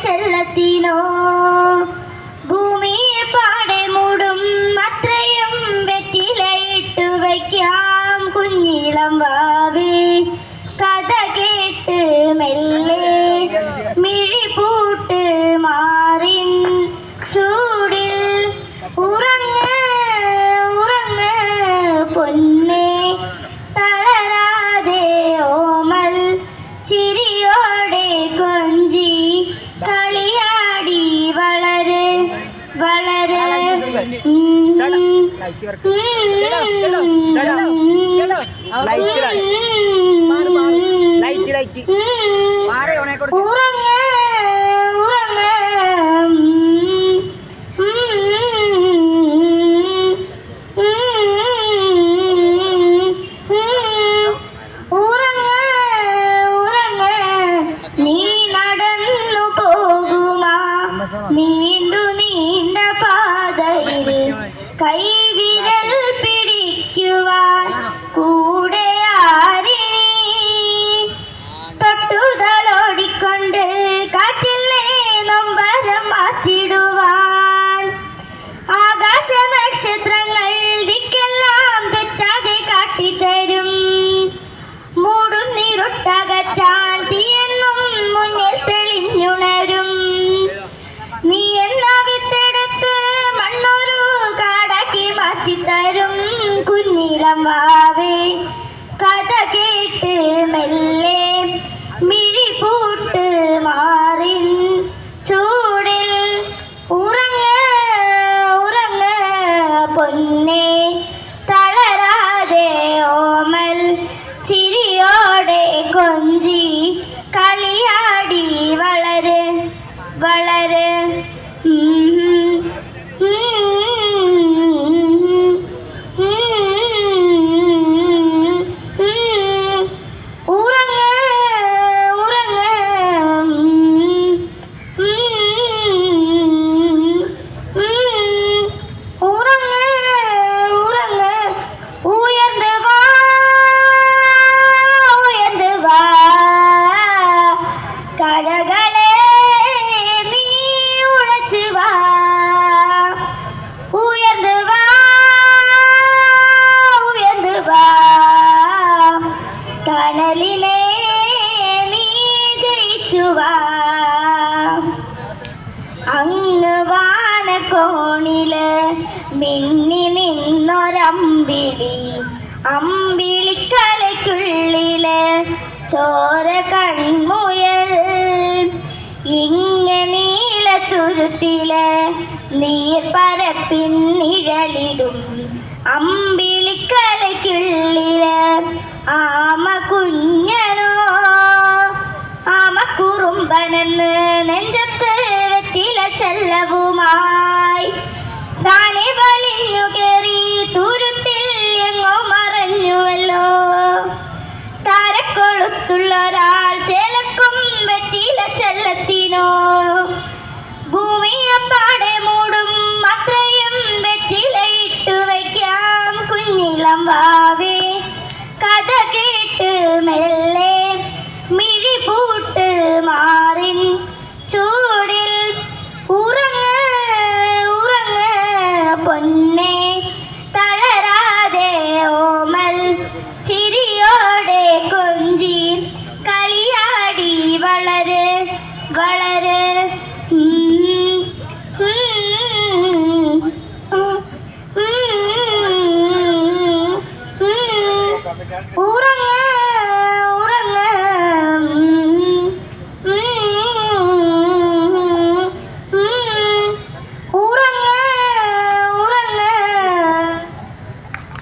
ചെല്ലത്തിനോ ഭൂമിയെ പാടെ മൂടും അത്രയും വെറ്റിലയിട്ടു വയ്ക്കാം കുഞ്ഞിളം വാവേ കഥ കേട്ട് മെല്ലെ മിഴി പൂട്ട് മാറിൻ ചൂടിൽ ഉറങ്ങ് ഉറങ്ങ് പൊന്നേ തളരാതെ ഓമൽ ചിരിയോടെ കൊഞ്ചി കളിയാടി വളര് വളര് ഉറങ്ങ് ഉറങ്ങ് നീണ്ടു നീണ്ട പാതയിൽ കൈവിരൽ പിടിക്കുവാൻ കൂടെ ആരിനി തൊട്ടുതലോടിക്കൊണ്ട് കാറ്റിലെ നൊമ്പരം മാറ്റിടുവാൻ ആകാശ നക്ഷത്രങ്ങൾ ദിക്കെല്ലാം തെറ്റാതെ കാട്ടിത്തരും മൂടുന്നിരുട്ടകറ്റാൻ തീയെന്നും മുന്നിൽ തെളിഞ്ഞുണരും നീ എന്ന വിത്തെടുത്ത് മണ്ണൊരു കാടാക്കി മാറ്റിത്തരും കുഞ്ഞിളം വാവേ കഥ കേട്ട് മെല്ലെ മിഴി പൂട്ട് മാറിൻ ചൂടിൽ ഉറങ്ങ് ഉറങ്ങ് പൊന്നേ തളരാതെ ഓമൽ ചിരിയോടെ കൊഞ്ചി കളിയാടി വളര് വളര് ഉറങ്ങ് ഉറങ്ങ് ഉറങ്ങ് ഉറങ്ങ് ഉയർന്ന് വാ ഉയർന്ന് വാ കരകളെ നീ ഉഴച്ചു വാ ഉയർന്ന് വാ ഉയർന്ന് വാ കനലിനെ നീ ജയിച്ചു വാ അങ്ങ് വാനക്കോണില് മിന്നി നിന്നൊരമ്പിളി അമ്പിളിക്കലയ്ക്കുള്ളില് ചോര കൺമുയൽ ഇങ്ങ നീലത്തുരുത്തില് നീർപ്പരപ്പിൻ നിഴലിടും അമ്പിളിക്കലയ്ക്കുള്ളില് ആമ കുഞ്ഞനോ ആമ കുറുമ്പനെന്ന് നെഞ്ചത്ത് വെറ്റില ചെല്ലവുമായി താനെ വലിഞ്ഞു കയറി തുരുത്തിൽ എങ്ങോ മറഞ്ഞുവല്ലോ താരക്കൊളുത്തുള്ള ഒരാൾ ചേലക്കും വെറ്റില ചെല്ലത്തിനോ ഭൂമിയപ്പ